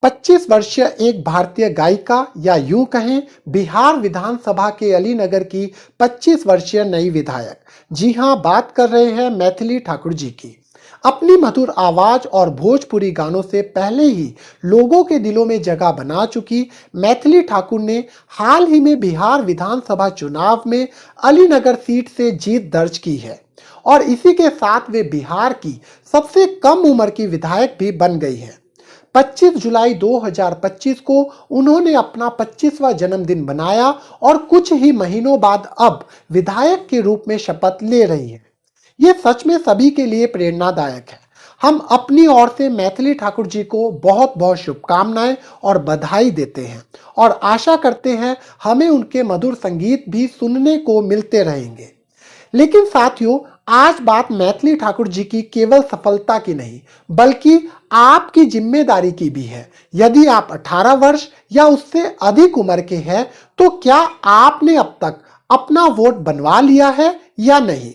25 वर्षीय एक भारतीय गायिका या यूं कहें बिहार विधानसभा के अलीनगर की 25 वर्षीय नई विधायक। जी हां, बात कर रहे हैं मैथिली ठाकुर जी की। अपनी मधुर आवाज और भोजपुरी गानों से पहले ही लोगों के दिलों में जगह बना चुकी मैथिली ठाकुर ने हाल ही में बिहार विधानसभा चुनाव में अलीनगर सीट से जीत दर्ज की है और इसी के साथ वे बिहार की सबसे कम उम्र की विधायक भी बन गई है। 25 जुलाई 2025 को उन्होंने अपना 25वां जन्मदिन मनाया और कुछ ही महीनों बाद अब विधायक के रूप में शपथ ले रही हैं। ये सच में सभी के लिए प्रेरणादायक है। हम अपनी ओर से मैथिली ठाकुर जी को बहुत बहुत शुभकामनाएं और बधाई देते हैं और आशा करते हैं हमें उनके मधुर संगीत भी सुनने को मिलते रहेंगे। लेकिन साथियों, आज बात मैथिली ठाकुर जी की केवल सफलता की नहीं, बल्कि आपकी जिम्मेदारी की भी है। यदि आप 18 वर्ष या उससे अधिक उम्र के हैं, तो क्या आपने अब तक अपना वोट बनवा लिया है या नहीं?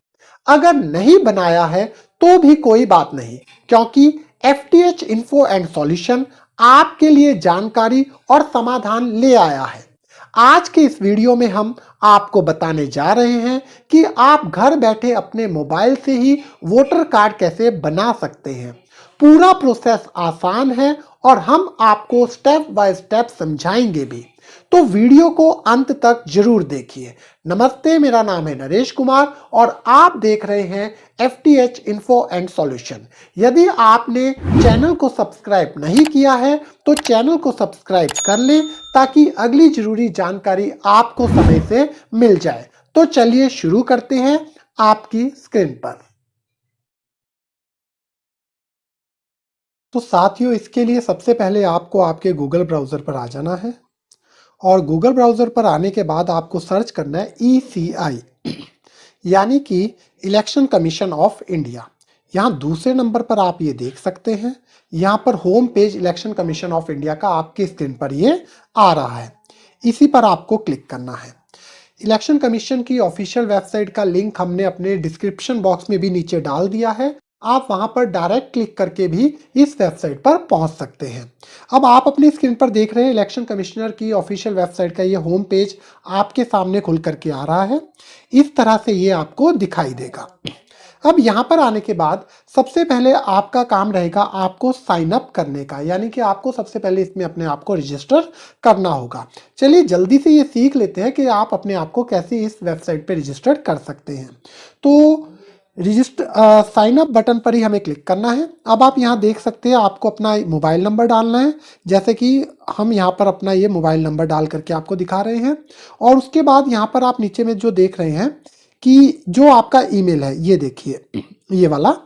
अगर नहीं बनाया है, तो भी कोई बात नहीं, क्योंकि FTH इन्फो एंड सॉल्यूशन आपके लिए जानकारी और समाधान ले आया है। आज के इस वीडियो में हम आपको बताने जा रहे हैं कि आप घर बैठे अपने मोबाइल से ही वोटर कार्ड कैसे बना सकते हैं। पूरा प्रोसेस आसान है और हम आपको स्टेप बाय स्टेप समझाएंगे भी, तो वीडियो को अंत तक जरूर देखिए। नमस्ते, मेरा नाम है नरेश कुमार और आप देख रहे हैं FTH इन्फो एंड सॉल्यूशन। यदि आपने चैनल को सब्सक्राइब नहीं किया है, तो चैनल को सब्सक्राइब कर लें ताकि अगली जरूरी जानकारी आपको समय से मिल जाए। तो चलिए शुरू करते हैं आपकी स्क्रीन पर। तो साथियों, इसके लिए सबसे पहले आपको आपके गूगल ब्राउज़र पर आ जाना है और गूगल ब्राउज़र पर आने के बाद आपको सर्च करना है ECI यानी कि इलेक्शन कमीशन ऑफ इंडिया। यहाँ दूसरे नंबर पर आप ये देख सकते हैं, यहाँ पर home page election commission of India का आपकी स्क्रीन पर ये आ रहा है। इसी पर आपको क्लिक करना है। इलेक्शन कमीशन की ऑफिशियल वेबसाइट का लिंक हमने अपने डिस्क्रिप्शन बॉक्स में भी नीचे डाल दिया है। आप वहां पर डायरेक्ट क्लिक करके भी इस वेबसाइट पर पहुंच सकते हैं। अब आप अपनी स्क्रीन पर देख रहे हैं इलेक्शन कमिश्नर की ऑफिशियल वेबसाइट का ये होम पेज आपके सामने खुल करके आ रहा है। इस तरह से ये आपको दिखाई देगा। अब यहाँ पर आने के बाद सबसे पहले आपका काम रहेगा आपको साइन अप करने का, यानी कि आपको सबसे पहले इसमें अपने आप को रजिस्टर करना होगा। चलिए जल्दी से ये सीख लेते हैं कि आप अपने आप को कैसे इस वेबसाइट पे रजिस्टर कर सकते हैं। तो रजिस्टर साइन अप बटन पर ही हमें क्लिक करना है। अब आप यहाँ देख सकते हैं आपको अपना मोबाइल नंबर डालना है, जैसे कि हम यहाँ पर अपना ये मोबाइल नंबर डाल करके आपको दिखा रहे हैं। और उसके बाद यहाँ पर आप नीचे में जो देख रहे हैं कि जो आपका ईमेल है, ये देखिए ये वाला,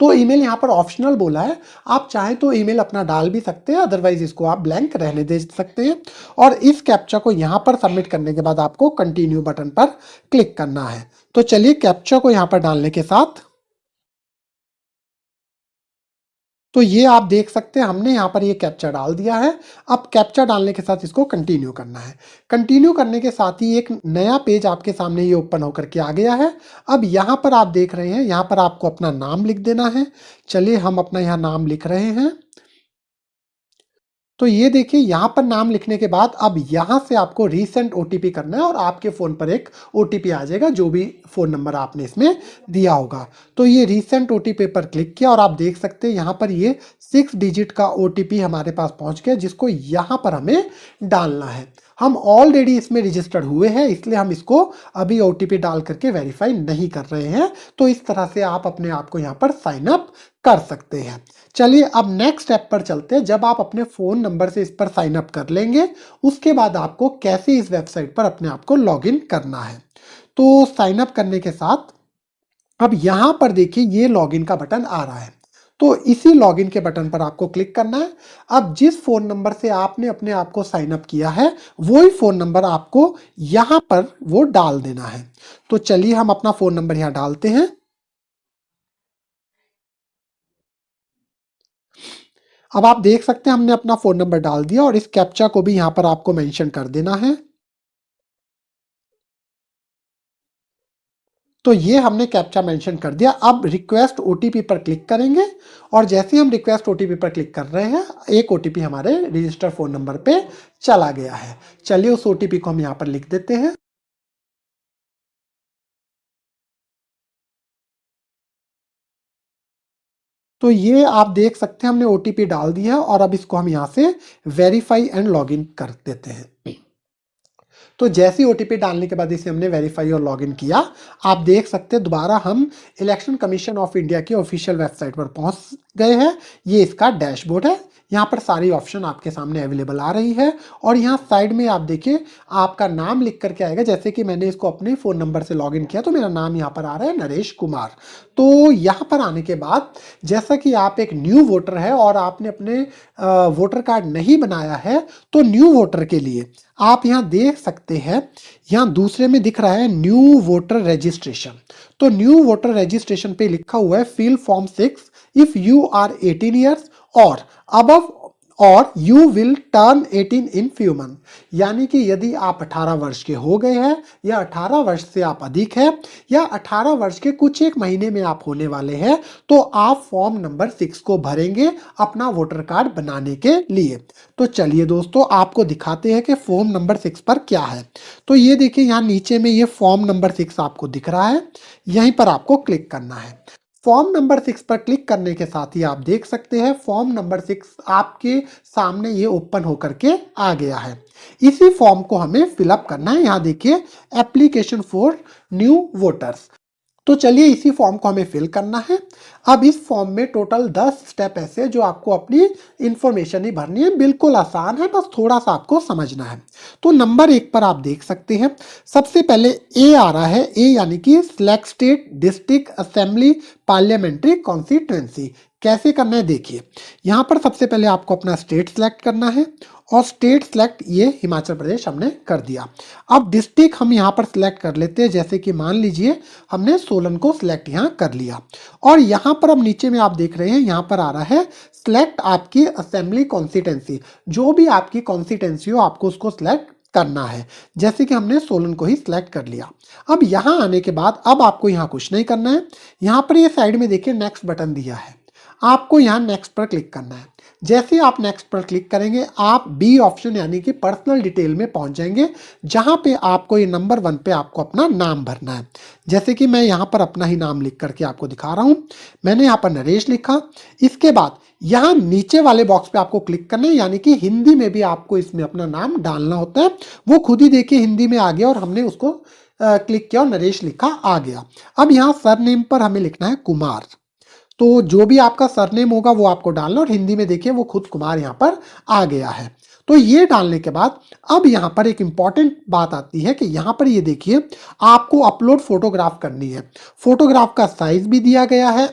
तो ईमेल यहाँ पर ऑप्शनल बोला है। आप चाहें तो ईमेल अपना डाल भी सकते हैं, अदरवाइज इसको आप ब्लैंक रहने दे सकते हैं। और इस कैप्चा को यहाँ पर सबमिट करने के बाद आपको कंटिन्यू बटन पर क्लिक करना है। तो चलिए कैप्चा को यहाँ पर डालने के साथ तो ये आप देख सकते हैं हमने यहाँ पर ये कैप्चा डाल दिया है। अब कैप्चा डालने के साथ इसको कंटिन्यू करना है। कंटिन्यू करने के साथ ही एक नया पेज आपके सामने ये ओपन होकर के आ गया है। अब यहाँ पर आप देख रहे हैं, यहाँ पर आपको अपना नाम लिख देना है। चलिए हम अपना यहाँ नाम लिख रहे हैं। तो ये देखिए यहाँ पर नाम लिखने के बाद अब यहाँ से आपको रीसेंट OTP करना है और आपके फ़ोन पर एक OTP आ जाएगा, जो भी फ़ोन नंबर आपने इसमें दिया होगा। तो ये रीसेंट OTP पर क्लिक किया और आप देख सकते हैं यहाँ पर ये 6 डिजिट का OTP हमारे पास पहुँच गया, जिसको यहाँ पर हमें डालना है। हम ऑलरेडी इसमें रजिस्टर्ड हुए हैं, इसलिए हम इसको अभी OTP डाल करके वेरीफाई नहीं कर रहे हैं। तो इस तरह से आप अपने आप को यहाँ पर साइन अप कर सकते हैं। चलिए अब नेक्स्ट स्टेप पर चलते हैं। जब आप अपने फ़ोन नंबर से इस पर साइन अप कर लेंगे, उसके बाद आपको कैसे इस वेबसाइट पर अपने आप को लॉगिन करना है। तो साइन अप करने के साथ अब यहाँ पर देखिए ये लॉगिन का बटन आ रहा है। तो इसी लॉगिन के बटन पर आपको क्लिक करना है। अब जिस फ़ोन नंबर से आपने अपने आप को साइन अप किया है, वही फ़ोन नंबर आपको यहाँ पर वो डाल देना है। तो चलिए हम अपना फ़ोन नंबर यहाँ डालते हैं। अब आप देख सकते हैं हमने अपना फ़ोन नंबर डाल दिया और इस कैप्चा को भी यहाँ पर आपको मेंशन कर देना है। तो ये हमने कैप्चा मेंशन कर दिया। अब रिक्वेस्ट ओटीपी पर क्लिक करेंगे और जैसे ही हम रिक्वेस्ट ओटीपी पर क्लिक कर रहे हैं, एक ओटीपी हमारे रजिस्टर्ड फ़ोन नंबर पे चला गया है। चलिए उस ओटीपी को हम यहाँ पर लिख देते हैं। तो ये आप देख सकते हैं हमने ओटीपी डाल दिया है और अब इसको हम यहाँ से वेरीफाई एंड लॉगिन कर देते हैं। तो जैसे ही ओटीपी डालने के बाद इसे हमने वेरीफाई और लॉगिन किया, आप देख सकते हैं दोबारा हम इलेक्शन कमीशन ऑफ इंडिया की ऑफिशियल वेबसाइट पर पहुंच गए हैं। ये इसका डैशबोर्ड है। यहाँ पर सारी ऑप्शन आपके सामने अवेलेबल आ रही है और यहाँ साइड में आप देखिए आपका नाम लिख करके आएगा। जैसे कि मैंने इसको अपने फ़ोन नंबर से लॉगिन किया तो मेरा नाम यहाँ पर आ रहा है नरेश कुमार। तो यहाँ पर आने के बाद जैसा कि आप एक न्यू वोटर है और आपने अपने वोटर कार्ड नहीं बनाया है, तो न्यू वोटर के लिए आप यहाँ देख सकते हैं, यहाँ दूसरे में दिख रहा है न्यू वोटर रजिस्ट्रेशन। तो न्यू वोटर रजिस्ट्रेशन पे लिखा हुआ है fill form 6 if you are 18 years और अबव और you will turn 18 in few month. यानी कि यदि आप 18 वर्ष के हो गए हैं या 18 वर्ष से आप अधिक है या 18 वर्ष के कुछ एक महीने में आप होने वाले हैं, तो आप फॉर्म नंबर 6 को भरेंगे अपना वोटर कार्ड बनाने के लिए। तो चलिए दोस्तों आपको दिखाते हैं कि फॉर्म नंबर 6 पर क्या है। तो ये देखिए यहाँ नीचे में ये फॉर्म नंबर 6 आपको दिख रहा है, यहीं पर आपको क्लिक करना है। फॉर्म नंबर 6 पर क्लिक करने के साथ ही आप देख सकते हैं फॉर्म नंबर 6 आपके सामने ये ओपन होकर के आ गया है। इसी फॉर्म को हमें फिलअप करना है। यहाँ देखिए एप्लीकेशन फॉर न्यू वोटर्स। तो चलिए इसी फॉर्म को हमें फिल करना है। अब इस फॉर्म में टोटल 10 स्टेप ऐसे हैं जो आपको अपनी इंफॉर्मेशन ही भरनी है। बिल्कुल आसान है, बस थोड़ा सा आपको समझना है। तो नंबर 1 पर आप देख सकते हैं सबसे पहले ए आ रहा है। ए यानी कि select state district assembly parliamentary constituency. कैसे करना है देखिए, यहाँ पर सबसे पहले आपको अपना स्टेट सिलेक्ट करना है और स्टेट सिलेक्ट ये हिमाचल प्रदेश हमने कर दिया। अब डिस्ट्रिक्ट हम यहाँ पर सिलेक्ट कर लेते हैं। जैसे कि मान लीजिए हमने सोलन को सिलेक्ट यहाँ कर लिया और यहाँ पर अब नीचे में आप देख रहे हैं यहाँ पर आ रहा है सिलेक्ट आपकी असेंबली कॉन्स्टिट्यूएंसी। जो भी आपकी कॉन्स्टिट्यूएंसी हो आपको उसको सिलेक्ट करना है। जैसे कि हमने सोलन को ही सिलेक्ट कर लिया। अब यहाँ आने के बाद अब आपको यहाँ कुछ नहीं करना है। यहाँ पर ये साइड में देखिए नेक्स्ट बटन दिया है, आपको यहाँ नेक्स्ट पर क्लिक करना है। जैसे आप नेक्स्ट पर क्लिक करेंगे आप बी ऑप्शन यानी कि पर्सनल डिटेल में पहुंच जाएंगे, जहां पे आपको ये नंबर 1 पे आपको अपना नाम भरना है। जैसे कि मैं यहाँ पर अपना ही नाम लिख करके आपको दिखा रहा हूँ। मैंने यहाँ पर नरेश लिखा। इसके बाद यहाँ नीचे वाले बॉक्स पे आपको क्लिक करना है, यानी कि हिंदी में भी आपको इसमें अपना नाम डालना होता है। वो खुद ही देखिए हिंदी में आ गया और हमने उसको क्लिक किया और नरेश लिखा आ गया। अब यहाँ सरनेम पर हमें लिखना है कुमार। तो जो भी आपका सरनेम होगा वो आपको डालना और हिंदी में देखिए वो खुद कुमार यहाँ पर आ गया है। तो ये डालने के बाद अब यहाँ पर एक इंपॉर्टेंट बात आती है कि यहाँ पर ये देखिए आपको अपलोड फोटोग्राफ करनी है। फोटोग्राफ का साइज भी दिया गया है,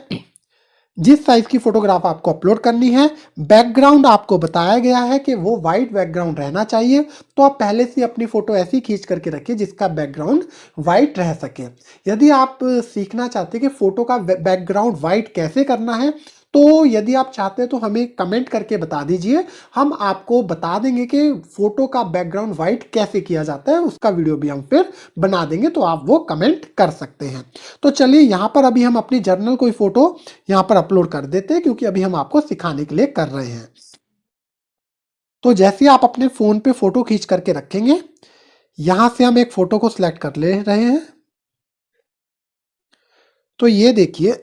जिस साइज की फोटोग्राफ आपको अपलोड करनी है। बैकग्राउंड आपको बताया गया है कि वो वाइट बैकग्राउंड रहना चाहिए। तो आप पहले से अपनी फोटो ऐसी खींच करके रखिए जिसका बैकग्राउंड वाइट रह सके। यदि आप सीखना चाहते हैं कि फोटो का बैकग्राउंड वाइट कैसे करना है, तो यदि आप चाहते हैं तो हमें कमेंट करके बता दीजिए। हम आपको बता देंगे कि फोटो का बैकग्राउंड वाइट कैसे किया जाता है, उसका वीडियो भी हम फिर बना देंगे, तो आप वो कमेंट कर सकते हैं। तो चलिए यहाँ पर अभी हम अपनी जर्नल कोई फोटो यहाँ पर अपलोड कर देते हैं, क्योंकि अभी हम आपको सिखाने के लिए कर रहे हैं। तो जैसे आप अपने फ़ोन पे फ़ोटो खींच करके रखेंगे, यहाँ से हम एक फ़ोटो को सिलेक्ट कर ले रहे हैं। तो ये देखिए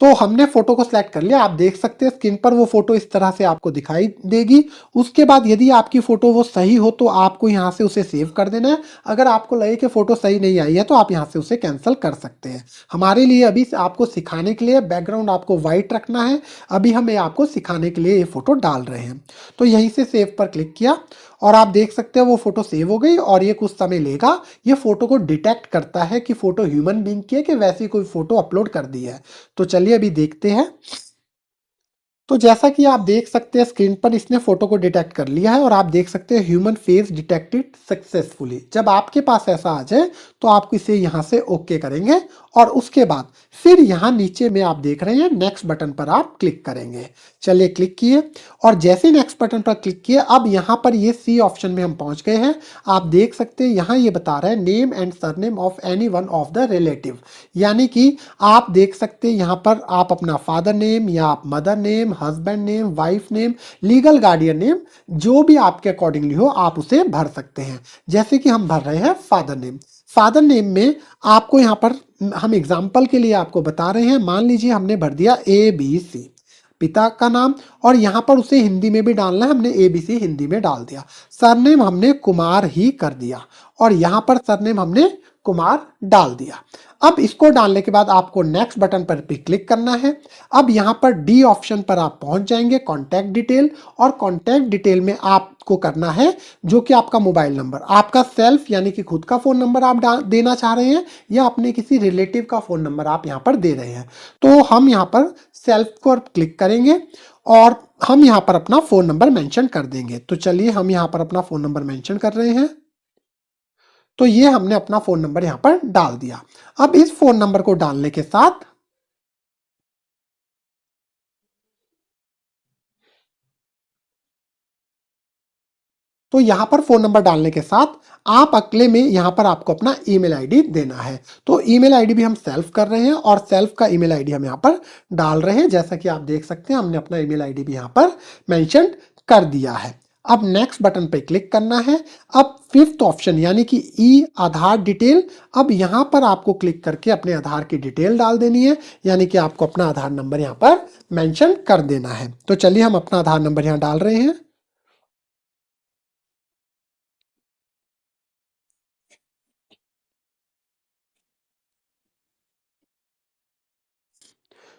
तो हमने फोटो को सिलेक्ट कर लिया। आप देख सकते हैं स्क्रीन पर वो फोटो इस तरह से आपको दिखाई देगी। उसके बाद यदि आपकी फोटो वो सही हो तो आपको यहाँ से उसे सेव कर देना है। अगर आपको लगे कि फोटो सही नहीं आई है तो आप यहाँ से उसे कैंसिल कर सकते हैं। हमारे लिए अभी आपको सिखाने के लिए बैकग्राउंड आपको वाइट रखना है। अभी हम आपको सिखाने के लिए ये फोटो डाल रहे हैं। तो यहीं से सेव पर क्लिक किया और आप देख सकते हैं वो फोटो सेव हो गई और ये कुछ समय लेगा। ये फोटो को डिटेक्ट करता है कि फोटो ह्यूमन बीइंग की है कि वैसी कोई फोटो अपलोड कर दी है। तो चलिए अभी देखते हैं। तो जैसा कि आप देख सकते हैं स्क्रीन पर इसने फोटो को डिटेक्ट कर लिया है और आप देख सकते हैं ह्यूमन फेस डिटेक्टेड सक्सेसफुली। जब आपके पास ऐसा आ जाए तो आप इसे यहाँ से ओके करेंगे और उसके बाद फिर यहाँ नीचे में आप देख रहे हैं नेक्स्ट बटन पर आप क्लिक करेंगे। चलिए क्लिक किए और जैसे नेक्स्ट बटन पर क्लिक किए अब यहाँ पर ये सी ऑप्शन में हम पहुँच गए हैं। आप देख सकते हैं यहाँ ये बता रहा है name and surname of any one of the relative, यानी कि आप देख सकते हैं यहाँ पर आप अपना फादर नेम या आप mother name, husband name, wife name, legal guardian name जो भी आपके अकॉर्डिंगली हो आप उसे भर सकते हैं। जैसे कि हम भर रहे हैं फादर नेम। फादर नेम में आपको यहाँ पर हम एग्जाम्पल के लिए आपको बता रहे हैं, मान लीजिए हमने भर दिया ABC पिता का नाम और यहाँ पर उसे हिंदी में भी डालना है, हमने ABC हिंदी में डाल दिया। सरनेम हमने कुमार ही कर दिया और यहाँ पर सरनेम हमने कुमार डाल दिया। अब इसको डालने के बाद आपको नेक्स्ट बटन पर भी क्लिक करना है। अब यहाँ पर डी ऑप्शन पर आप पहुंच जाएंगे कॉन्टैक्ट डिटेल, और कॉन्टैक्ट डिटेल में आपको करना है जो कि आपका मोबाइल नंबर, आपका सेल्फ यानी कि खुद का फ़ोन नंबर आप देना चाह रहे हैं या अपने किसी रिलेटिव का फ़ोन नंबर आप यहाँ पर दे रहे हैं। तो हम यहाँ पर सेल्फ को क्लिक करेंगे और हम यहाँ पर अपना फ़ोन नंबर मेंशन कर देंगे। तो चलिए हम यहाँ पर अपना फ़ोन नंबर मेंशन कर रहे हैं। तो ये हमने अपना फ़ोन नंबर यहाँ पर डाल दिया। अब इस फ़ोन नंबर को डालने के साथ तो यहाँ पर फ़ोन नंबर डालने के साथ आप अगले में यहाँ पर आपको अपना ईमेल आईडी देना है। तो ईमेल आईडी भी हम सेल्फ कर रहे हैं और सेल्फ का ईमेल आईडी हम यहाँ पर डाल रहे हैं। जैसा कि आप देख सकते हैं हमने अपना ईमेल आईडी भी यहाँ पर मेंशन कर दिया है। अब नेक्स्ट बटन पे क्लिक करना है। अब फिफ्थ ऑप्शन यानी कि ई आधार डिटेल, अब यहाँ पर आपको क्लिक करके अपने आधार की डिटेल डाल देनी है, यानी कि आपको अपना आधार नंबर यहाँ पर मेंशन कर देना है। तो चलिए हम अपना आधार नंबर यहाँ डाल रहे हैं।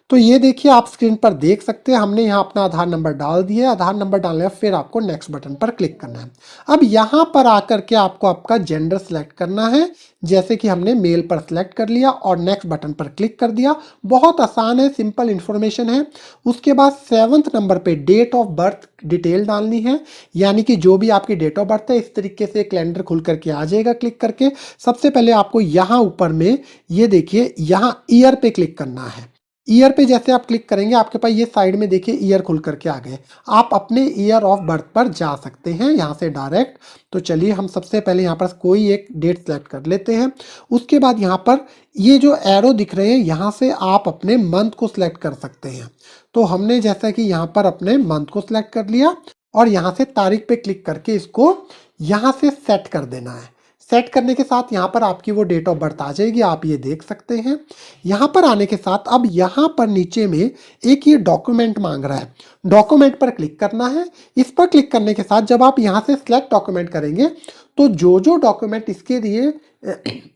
तो ये देखिए आप स्क्रीन पर देख सकते हैं हमने यहाँ अपना आधार नंबर डाल दिया है। आधार नंबर डालने के फिर आपको नेक्स्ट बटन पर क्लिक करना है। अब यहाँ पर आकर के आपको आपका जेंडर सेलेक्ट करना है, जैसे कि हमने मेल पर सेलेक्ट कर लिया और नेक्स्ट बटन पर क्लिक कर दिया। बहुत आसान है, सिंपल इन्फॉर्मेशन है। उसके बाद 7वें नंबर पे डेट ऑफ बर्थ डिटेल डालनी है, यानी कि जो भी आपकी डेट ऑफ बर्थ है इस तरीके से कैलेंडर खुल करके आ जाएगा क्लिक करके। सबसे पहले आपको यहाँ ऊपर में ये देखिए यहाँ ईयर पे क्लिक करना है। ईयर पे जैसे आप क्लिक करेंगे आपके पास ये साइड में देखिए ईयर खुल करके आ गए। आप अपने ईयर ऑफ बर्थ पर जा सकते हैं यहाँ से डायरेक्ट। तो चलिए हम सबसे पहले यहाँ पर कोई एक डेट सेलेक्ट कर लेते हैं। उसके बाद यहाँ पर ये जो एरो दिख रहे हैं यहाँ से आप अपने मंथ को सिलेक्ट कर सकते हैं। तो हमने जैसा कि यहाँ पर अपने मंथ को सिलेक्ट कर लिया और यहाँ से तारीख पे क्लिक करके इसको यहाँ से सेट कर देना है। सेट करने के साथ यहाँ पर आपकी वो डेट ऑफ बर्थ आ जाएगी, आप ये देख सकते हैं। यहाँ पर आने के साथ अब यहाँ पर नीचे में एक ये डॉक्यूमेंट मांग रहा है, डॉक्यूमेंट पर क्लिक करना है। इस पर क्लिक करने के साथ जब आप यहाँ से सिलेक्ट डॉक्यूमेंट करेंगे तो जो जो डॉक्यूमेंट इसके लिए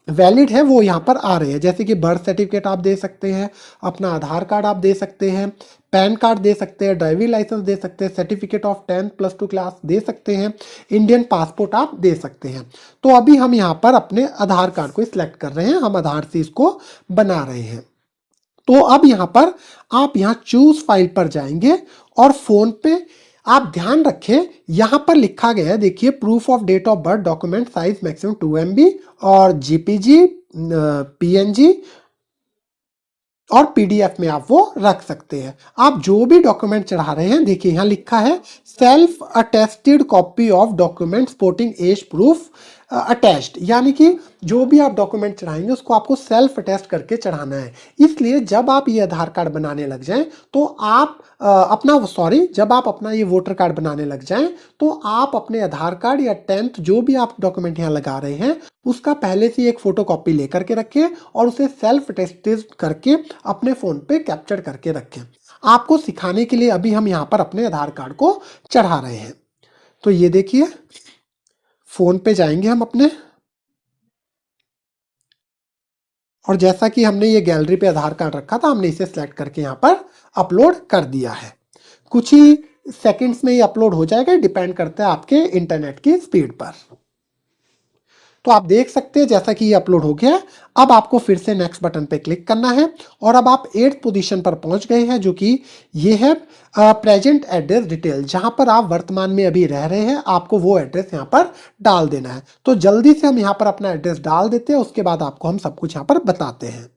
वैलिड है वो यहाँ पर आ रहे हैं, जैसे कि बर्थ सर्टिफिकेट आप दे सकते हैं, अपना आधार कार्ड आप दे सकते हैं, पैन कार्ड दे सकते हैं, ड्राइविंग लाइसेंस दे सकते हैं, सर्टिफिकेट ऑफ 10+2 क्लास दे सकते हैं, इंडियन पासपोर्ट आप दे सकते हैं। तो अभी हम यहाँ पर अपने आधार कार्ड को सिलेक्ट कर रहे हैं, हम आधार से इसको बना रहे हैं। तो अब यहाँ पर आप यहाँ चूज फाइल पर जाएंगे और फोन पे आप ध्यान रखें यहाँ पर लिखा गया है, देखिए proof of date of birth document size maximum 2 MB और जीपीजी, PNG और PDF में आप वो रख सकते हैं। आप जो भी डॉक्यूमेंट चढ़ा रहे हैं देखिए यहाँ लिखा है self attested copy of document supporting as proof attached, यानी कि जो भी आप डॉक्यूमेंट चढ़ाएंगे उसको आपको सेल्फ अटेस्ट करके चढ़ाना है। इसलिए जब आप ये आधार कार्ड बनाने लग जाएं तो आप जब आप अपना ये वोटर कार्ड बनाने लग जाएं तो आप अपने आधार कार्ड या 10th जो भी आप डॉक्यूमेंट यहाँ लगा रहे हैं उसका पहले से एक फोटो कॉपी लेकर के रखें और उसे सेल्फ अटेस्टेड करके अपने फ़ोन पे कैप्चर करके रखें। आपको सिखाने के लिए अभी हम यहाँ पर अपने आधार कार्ड को चढ़ा रहे हैं। तो ये देखिए फ़ोन पे जाएंगे हम अपने, और जैसा कि हमने ये गैलरी पे आधार कार्ड रखा था हमने इसे सेलेक्ट करके यहाँ पर अपलोड कर दिया है। कुछ ही सेकंड्स में ये अपलोड हो जाएगा, डिपेंड करता है आपके इंटरनेट की स्पीड पर। तो आप देख सकते हैं जैसा कि ये अपलोड हो गया है। अब आपको फिर से नेक्स्ट बटन पे क्लिक करना है और अब आप 8th पोजीशन पर पहुंच गए हैं, जो कि ये है प्रेजेंट एड्रेस डिटेल, जहां पर आप वर्तमान में अभी रह रहे हैं। आपको वो एड्रेस यहाँ पर डाल देना है। तो जल्दी से हम यहाँ पर अपना एड्रेस डाल देते हैं, उसके बाद आपको हम सब कुछ यहाँ पर बताते हैं।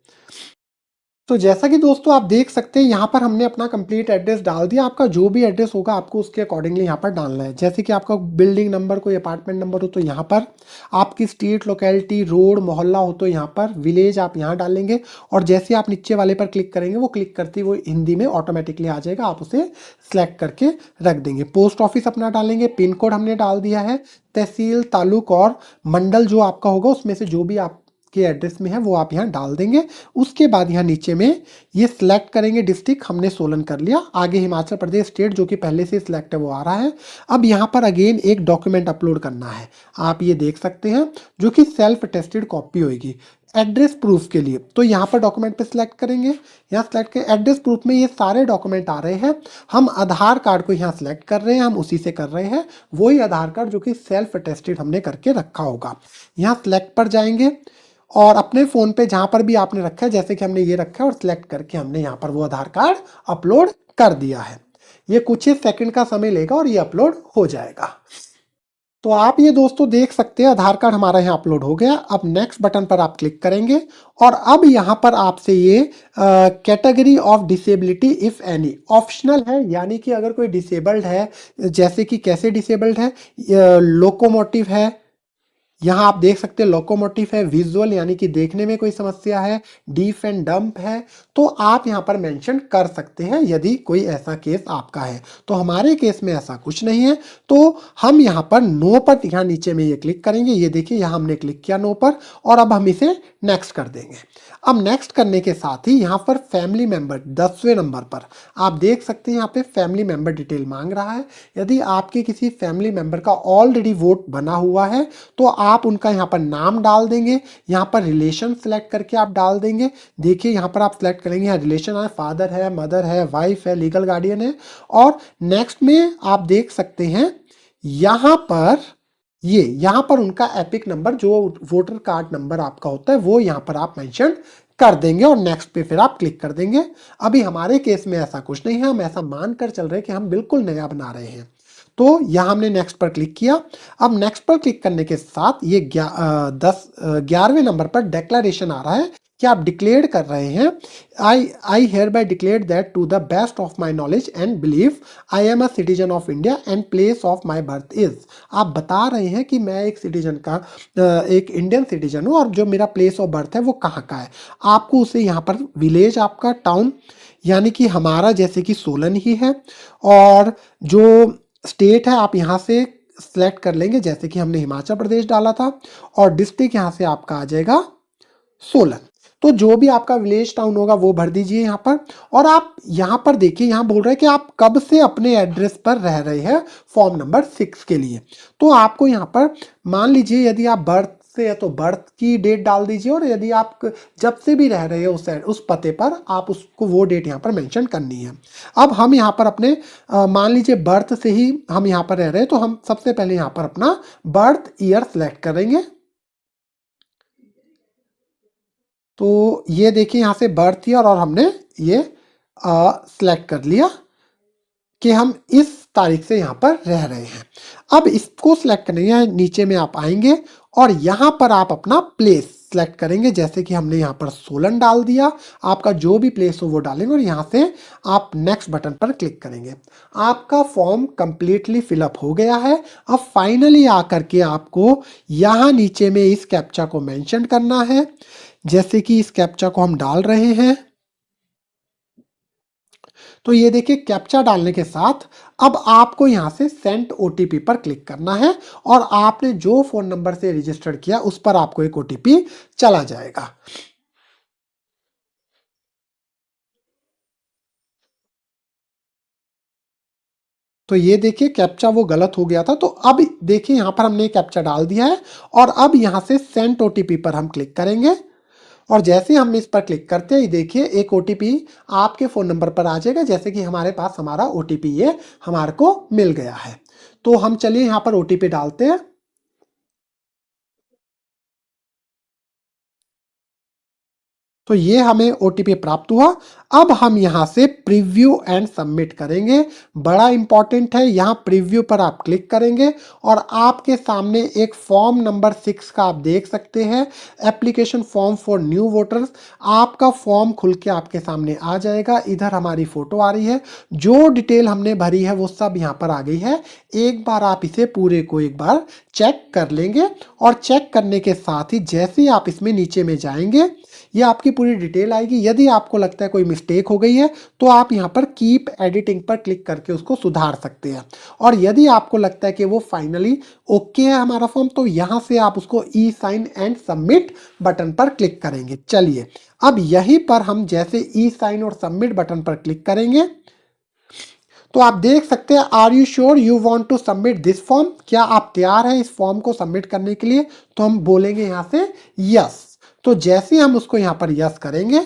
तो जैसा कि दोस्तों आप देख सकते हैं यहाँ पर हमने अपना कंप्लीट एड्रेस डाल दिया। आपका जो भी एड्रेस होगा आपको उसके अकॉर्डिंगली यहाँ पर डालना है। जैसे कि आपका बिल्डिंग नंबर, कोई अपार्टमेंट नंबर हो तो यहाँ पर, आपकी स्ट्रीट, लोकेलिटी, रोड, मोहल्ला हो तो यहाँ पर, विलेज आप यहाँ डालेंगे। और जैसे आप नीचे वाले पर क्लिक करेंगे वो क्लिक करते ही वो हिंदी में ऑटोमेटिकली आ जाएगा, आप उसे सिलेक्ट करके रख देंगे। पोस्ट ऑफिस अपना डालेंगे, पिन कोड हमने डाल दिया है, तहसील, तालुक और मंडल जो आपका होगा उसमें से जो भी आप के एड्रेस में है वो आप यहाँ डाल देंगे। उसके बाद यहाँ नीचे में ये सिलेक्ट करेंगे डिस्ट्रिक्ट, हमने सोलन कर लिया। आगे हिमाचल प्रदेश स्टेट जो कि पहले से सिलेक्ट है वो आ रहा है। अब यहाँ पर अगेन एक डॉक्यूमेंट अपलोड करना है, आप ये देख सकते हैं, जो कि सेल्फ अटेस्टेड कॉपी होगी एड्रेस प्रूफ के लिए। तो यहाँ पर डॉक्यूमेंट पे सिलेक्ट करेंगे, यहाँ सिलेक्ट के एड्रेस प्रूफ में ये सारे डॉक्यूमेंट आ रहे हैं। हम आधार कार्ड को यहाँ सिलेक्ट कर रहे हैं, हम उसी से कर रहे हैं, वही आधार कार्ड जो कि सेल्फ अटेस्टेड हमने करके रखा होगा। यहाँ सिलेक्ट पर जाएंगे और अपने फ़ोन पे जहाँ पर भी आपने रखा है, जैसे कि हमने ये रखा है, और सिलेक्ट करके हमने यहाँ पर वो आधार कार्ड अपलोड कर दिया है। ये कुछ ही सेकंड का समय लेगा और ये अपलोड हो जाएगा। तो आप ये दोस्तों देख सकते हैं आधार कार्ड हमारा यहाँ अपलोड हो गया। अब नेक्स्ट बटन पर आप क्लिक करेंगे और अब यहाँ पर आपसे ये category of disability if any optional है, यानी कि अगर कोई डिसेबल्ड है, जैसे कि कैसे डिसेबल्ड है, लोकोमोटिव है, यहाँ आप देख सकते हैं लोकोमोटिव है, विजुअल यानी कि देखने में कोई समस्या है, डीफ एंड डंप है, तो आप यहाँ पर मेंशन कर सकते हैं यदि कोई ऐसा केस आपका है। तो हमारे केस में ऐसा कुछ नहीं है, तो हम यहाँ पर नो पर, यहाँ नीचे में ये क्लिक करेंगे। ये देखिए यहाँ हमने क्लिक किया नो पर और अब हम इसे नेक्स्ट कर देंगे। अब नेक्स्ट करने के साथ ही यहाँ पर फैमिली मेंबर 10वें नंबर पर आप देख सकते हैं यहाँ पे फैमिली मेंबर डिटेल मांग रहा है। यदि आपके किसी फैमिली मेंबर का ऑलरेडी वोट बना हुआ है तो आप उनका यहाँ पर नाम डाल देंगे, यहाँ पर रिलेशन सेलेक्ट करके आप डाल देंगे। देखिए यहाँ पर आप सेलेक्ट करेंगे, यहाँ रिलेशन है, फादर है, मदर है, वाइफ है, लीगल गार्डियन है। और नेक्स्ट में आप देख सकते हैं यहाँ पर यहाँ पर उनका एपिक नंबर जो वोटर कार्ड नंबर आपका होता है वो यहाँ पर आप मेंशन कर देंगे और नेक्स्ट पे फिर आप क्लिक कर देंगे। अभी हमारे केस में ऐसा कुछ नहीं है, हम ऐसा मानकर चल रहे हैं कि हम बिल्कुल नया बना रहे हैं। तो यहाँ हमने नेक्स्ट पर क्लिक किया। अब नेक्स्ट पर क्लिक करने के साथ ये 11वें नंबर पर डिक्लेरेशन आ रहा है कि आप डिक्लेयर कर रहे हैं, I hereby declare that to the best of my knowledge and belief I am a citizen of India and place of my birth is. आप बता रहे हैं कि मैं एक सिटीजन का एक इंडियन सिटीजन हूँ और जो मेरा प्लेस ऑफ बर्थ है वो कहाँ का है। आपको उसे यहाँ पर विलेज, आपका टाउन यानी कि हमारा जैसे कि सोलन ही है, और जो स्टेट है आप यहाँ से सिलेक्ट कर लेंगे, जैसे कि हमने हिमाचल प्रदेश डाला था, और डिस्ट्रिक्ट यहाँ से आपका आ जाएगा सोलन। तो जो भी आपका विलेज टाउन होगा वो भर दीजिए यहाँ पर। और आप यहाँ पर देखिए, यहाँ बोल रहे हैं कि आप कब से अपने एड्रेस पर रह रहे हैं फॉर्म नंबर 6 के लिए। तो आपको यहाँ पर मान लीजिए यदि आप बर्थ से है तो बर्थ की डेट डाल दीजिए, और यदि आप जब से भी रह रहे हो उस पते पर आप उसको वो डेट यहाँ पर मेंशन करनी है। अब हम यहाँ पर अपने मान लीजिए बर्थ से ही हम यहाँ पर रह रहे हैं, तो हम सबसे पहले यहाँ पर अपना बर्थ ईयर सेलेक्ट करेंगे। तो ये देखिए यहाँ से बर्थ ईयर और हमने ये सिलेक्ट कर लिया कि हम इस तारीख से यहाँ पर रह रहे हैं। अब इसको सिलेक्ट करने के नीचे में आप आएंगे और यहाँ पर आप अपना प्लेस सेलेक्ट करेंगे, जैसे कि हमने यहाँ पर सोलन डाल दिया। आपका जो भी प्लेस हो वो डालेंगे और यहाँ से आप नेक्स्ट बटन पर क्लिक करेंगे। आपका फॉर्म कंप्लीटली फिलअप हो गया है। अब फाइनली आकर के आपको यहाँ नीचे में इस कैप्चा को मेंशन करना है, जैसे कि इस कैप्चा को हम डाल रहे हैं। तो ये देखिए कैप्चा डालने के साथ अब आपको यहाँ से सेंड ओटीपी पर क्लिक करना है और आपने जो फोन नंबर से रजिस्टर्ड किया उस पर आपको एक ओटीपी चला जाएगा। तो ये देखिए कैप्चा वो गलत हो गया था। तो अब देखिए यहाँ पर हमने कैप्चा डाल दिया है और अब यहाँ से सेंड ओटीपी पर हम क्लिक करेंगे और जैसे हम इस पर क्लिक करते हैं देखिए एक ओटीपी आपके फ़ोन नंबर पर आ जाएगा, जैसे कि हमारे पास हमारा ओटीपी ये हमारे को मिल गया है। तो हम चलिए यहाँ पर ओटीपी डालते हैं। तो ये हमें ओटीपी प्राप्त हुआ। अब हम यहाँ से प्रीव्यू एंड सबमिट करेंगे। बड़ा इंपॉर्टेंट है, यहाँ प्रीव्यू पर आप क्लिक करेंगे और आपके सामने एक फॉर्म नंबर 6 का आप देख सकते हैं, application form for new voters. आपका फॉर्म खुल के आपके सामने आ जाएगा। इधर हमारी फोटो आ रही है, जो डिटेल हमने भरी है वो सब यहाँ पर आ गई है। एक बार आप इसे पूरे को एक बार चेक कर लेंगे और चेक करने के साथ ही जैसे ही आप इसमें नीचे में जाएंगे ये आपकी पूरी डिटेल आएगी। यदि आपको लगता है कोई मिस्टेक हो गई है तो आप यहाँ पर कीप एडिटिंग पर क्लिक करके उसको सुधार सकते हैं। और यदि आपको लगता है कि वो फाइनली ओके है हमारा फॉर्म, तो यहाँ से आप उसको e sign and submit button पर क्लिक करेंगे। चलिए अब यहीं पर हम जैसे ई साइन और सबमिट बटन पर क्लिक करेंगे तो आप देख सकते हैं, are you sure you want to submit this form, क्या आप तैयार हैं इस फॉर्म को सबमिट करने के लिए? तो हम बोलेंगे यहाँ से यस। तो जैसे हम उसको यहाँ पर यस करेंगे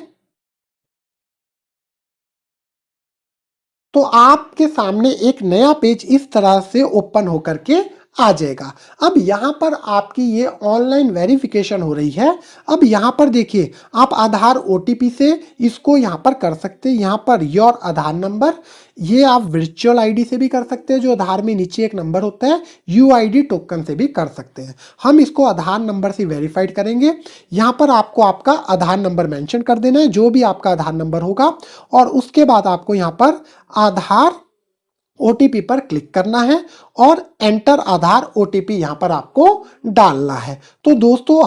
तो आपके सामने एक नया पेज इस तरह से ओपन होकर के आ जाएगा। अब यहाँ पर आपकी ये ऑनलाइन वेरिफिकेशन हो रही है। अब यहाँ पर देखिए, आप आधार ओटीपी से इसको यहाँ पर कर सकते हैं। यहाँ पर योर आधार नंबर, ये आप वर्चुअल आईडी से भी कर सकते हैं, जो आधार में नीचे एक नंबर होता है, यूआईडी टोकन से भी कर सकते हैं। हम इसको आधार नंबर से वेरीफाइड करेंगे। यहाँ पर आपको आपका आधार नंबर मेंशन कर देना है, जो भी आपका आधार नंबर होगा, और उसके बाद आपको यहाँ पर आधार ओटीपी पर क्लिक करना है और एंटर आधार ओटीपी यहाँ पर आपको डालना है। तो दोस्तों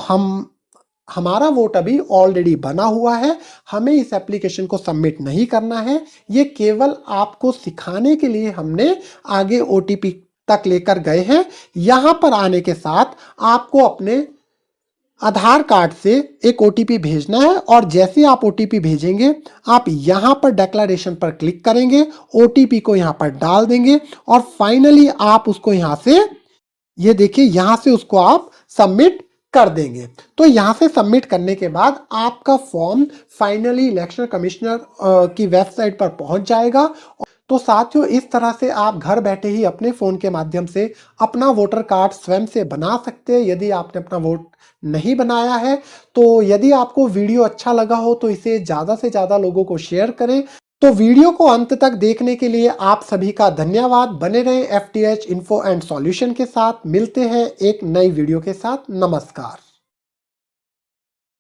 हमारा वोट अभी ऑलरेडी बना हुआ है, हमें इस एप्लीकेशन को सबमिट नहीं करना है। ये केवल आपको सिखाने के लिए हमने आगे ओटीपी तक लेकर गए हैं। यहाँ पर आने के साथ आपको अपने आधार कार्ड से एक ओटीपी भेजना है और जैसे आप ओटीपी भेजेंगे आप यहाँ पर डिक्लेरेशन पर क्लिक करेंगे, ओटीपी को यहाँ पर डाल देंगे और फाइनली आप उसको यहाँ से, ये देखिए, यहाँ से उसको आप सबमिट कर देंगे। तो यहाँ से सबमिट करने के बाद आपका फॉर्म फाइनली इलेक्शन कमिश्नर की वेबसाइट पर पहुंच जाएगा। तो साथियों, इस तरह से आप घर बैठे ही अपने फ़ोन के माध्यम से अपना वोटर कार्ड स्वयं से बना सकते हैं, यदि आपने अपना वोट नहीं बनाया है। तो यदि आपको वीडियो अच्छा लगा हो तो इसे ज़्यादा से ज़्यादा लोगों को शेयर करें। तो वीडियो को अंत तक देखने के लिए आप सभी का धन्यवाद। बने रहें FTH इन्फो एंड सॉल्यूशन के साथ। मिलते हैं एक नई वीडियो के साथ। नमस्कार।